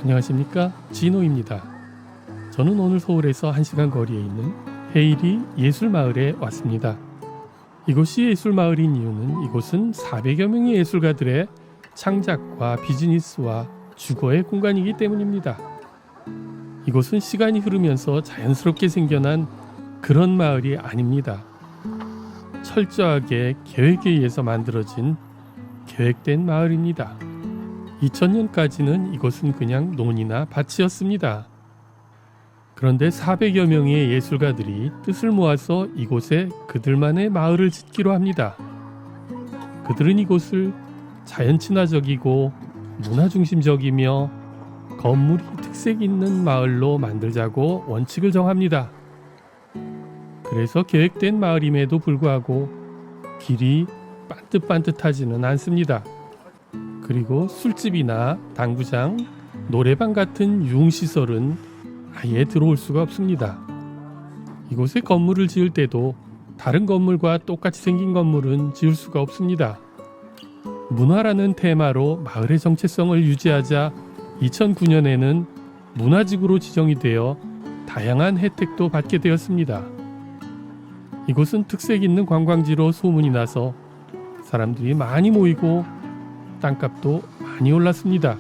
안녕하십니까, 진호입니다. 저는 오늘 서울에서 1시간 거리에 있는 헤이리 예술마을에 왔습니다. 이곳이 예술마을인 이유는 이곳은 400여 명의 예술가들의 창작과 비즈니스와 주거의 공간이기 때문입니다. 이곳은 시간이 흐르면서 자연스럽게 생겨난 그런 마을이 아닙니다. 철저하게 계획에 의해서 만들어진 계획된 마을입니다. 2000년까지는 이곳은 그냥 논이나 밭이었습니다. 그런데 400여 명의 예술가들이 뜻을 모아서 이곳에 그들만의 마을을 짓기로 합니다. 그들은 이곳을 자연 친화적이고 문화중심적이며 건물이 특색 있는 마을로 만들자고 원칙을 정합니다. 그래서 계획된 마을임에도 불구하고 길이 반듯반듯하지는 않습니다. 그리고 술집이나 당구장, 노래방 같은 유흥시설은 아예 들어올 수가 없습니다. 이곳에 건물을 지을 때도 다른 건물과 똑같이 생긴 건물은 지을 수가 없습니다. 문화라는 테마로 마을의 정체성을 유지하자 2009년에는 문화지구로 지정이 되어 다양한 혜택도 받게 되었습니다. 이곳은 특색 있는 관광지로 소문이 나서 사람들이 많이 모이고 땅값도 많이 올랐습니다.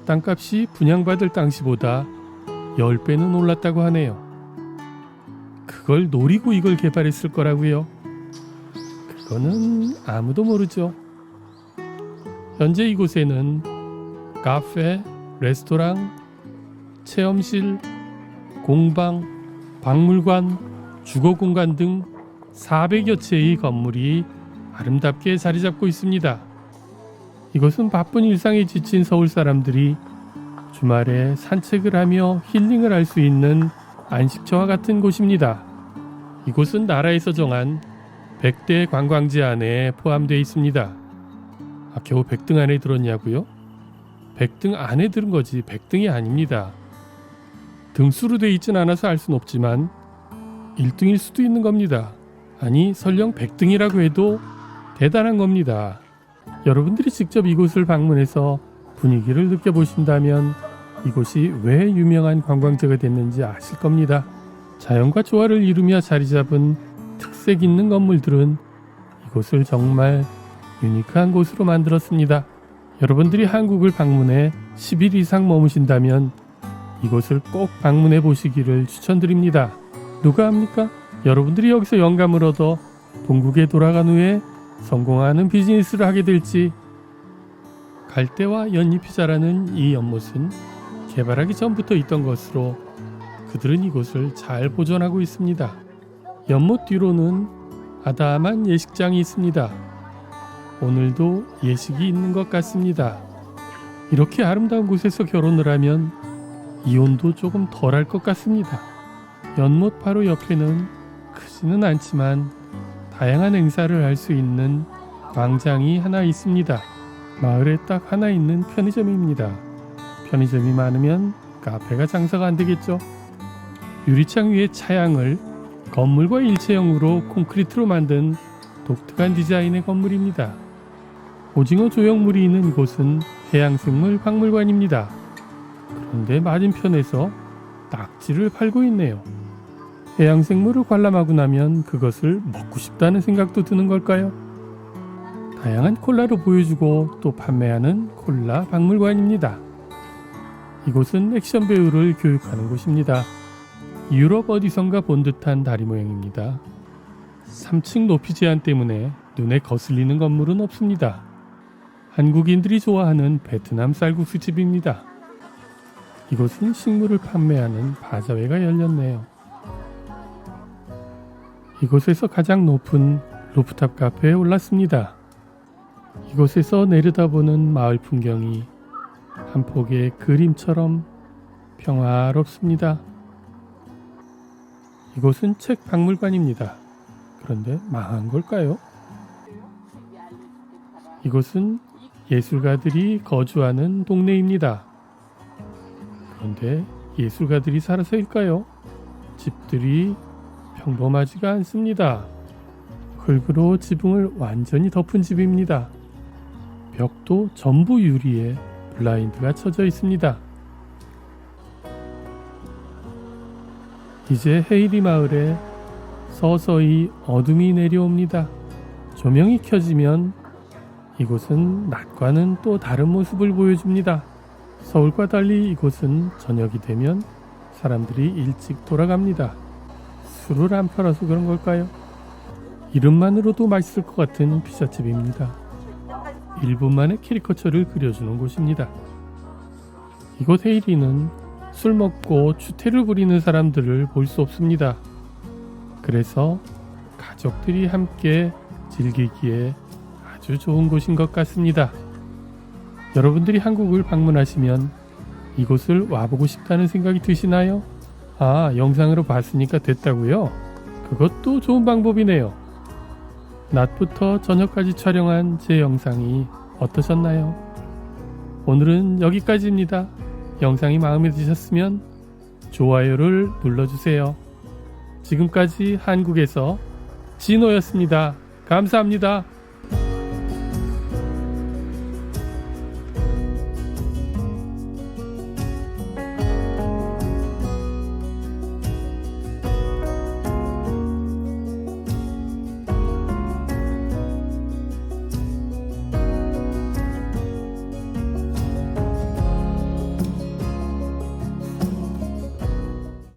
땅값이 분양받을 당시보다 10배는 올랐다고 하네요. 그걸 노리고 이걸 개발했을 거라고요? 그거는 아무도 모르죠. 현재 이곳에는 카페, 레스토랑, 체험실, 공방, 박물관, 주거공간 등 400여 채의 건물이 아름답게 자리 잡고 있습니다. 이곳은 바쁜 일상에 지친 서울 사람들이 주말에 산책을 하며 힐링을 할 수 있는 안식처와 같은 곳입니다. 이곳은 나라에서 정한 100대 관광지 안에 포함되어 있습니다. 겨우 100등 안에 들었냐고요? 100등 안에 들은 거지 100등이 아닙니다. 등수로 되어 있진 않아서 알 수는 없지만 1등일 수도 있는 겁니다. 아니, 설령 100등이라고 해도 대단한 겁니다. 여러분들이 직접 이곳을 방문해서 분위기를 느껴보신다면 이곳이 왜 유명한 관광지가 됐는지 아실 겁니다. 자연과 조화를 이루며 자리 잡은 특색 있는 건물들은 이곳을 정말 유니크한 곳으로 만들었습니다. 여러분들이 한국을 방문해 10일 이상 머무신다면 이곳을 꼭 방문해 보시기를 추천드립니다. 누가 합니까? 여러분들이 여기서 영감을 얻어 본국에 돌아간 후에 성공하는 비즈니스를 하게 될지. 갈대와 연잎이 자라는 이 연못은 개발하기 전부터 있던 것으로 그들은 이곳을 잘 보존하고 있습니다. 연못 뒤로는 아담한 예식장이 있습니다. 오늘도 예식이 있는 것 같습니다. 이렇게 아름다운 곳에서 결혼을 하면 이혼도 조금 덜할 것 같습니다. 연못 바로 옆에는 크지는 않지만 다양한 행사를 할 수 있는 광장이 하나 있습니다. 마을에 딱 하나 있는 편의점입니다. 편의점이 많으면 카페가 장사가 안 되겠죠. 유리창 위에 차양을 건물과 일체형으로 콘크리트로 만든 독특한 디자인의 건물입니다. 오징어 조형물이 있는 곳은 해양생물 박물관입니다. 그런데 맞은편에서 낙지를 팔고 있네요. 해양생물을 관람하고 나면 그것을 먹고 싶다는 생각도 드는 걸까요? 다양한 콜라를 보여주고 또 판매하는 콜라 박물관입니다. 이곳은 액션 배우를 교육하는 곳입니다. 유럽 어디선가 본 듯한 다리 모양입니다. 3층 높이 제한 때문에 눈에 거슬리는 건물은 없습니다. 한국인들이 좋아하는 베트남 쌀국수 집입니다. 이곳은 식물을 판매하는 바자회가 열렸네요. 이곳에서 가장 높은 루프탑 카페에 올랐습니다. 이곳에서 내려다보는 마을 풍경이 한 폭의 그림처럼 평화롭습니다. 이곳은 책 박물관입니다. 그런데 망한 걸까요? 이곳은 예술가들이 거주하는 동네입니다. 그런데 예술가들이 살아서일까요? 집들이 평범하지가 않습니다. 흙으로 지붕을 완전히 덮은 집입니다. 벽도 전부 유리에 블라인드가 쳐져 있습니다. 이제 헤이리 마을에 서서히 어둠이 내려옵니다. 조명이 켜지면 이곳은 낮과는 또 다른 모습을 보여줍니다. 서울과 달리 이곳은 저녁이 되면 사람들이 일찍 돌아갑니다. 술을 안 팔아서 그런 걸까요? 이름만으로도 맛있을 것 같은 피자집입니다. 1분 만에 캐리커처를 그려주는 곳입니다. 이곳 헤이리는 술 먹고 추태를 부리는 사람들을 볼 수 없습니다. 그래서 가족들이 함께 즐기기에 아주 좋은 곳인 것 같습니다. 여러분들이 한국을 방문하시면 이곳을 와보고 싶다는 생각이 드시나요? 아, 영상으로 봤으니까 됐다고요? 그것도 좋은 방법이네요. 낮부터 저녁까지 촬영한 제 영상이 어떠셨나요? 오늘은 여기까지입니다. 영상이 마음에 드셨으면 좋아요를 눌러주세요. 지금까지 한국에서 진호였습니다. 감사합니다.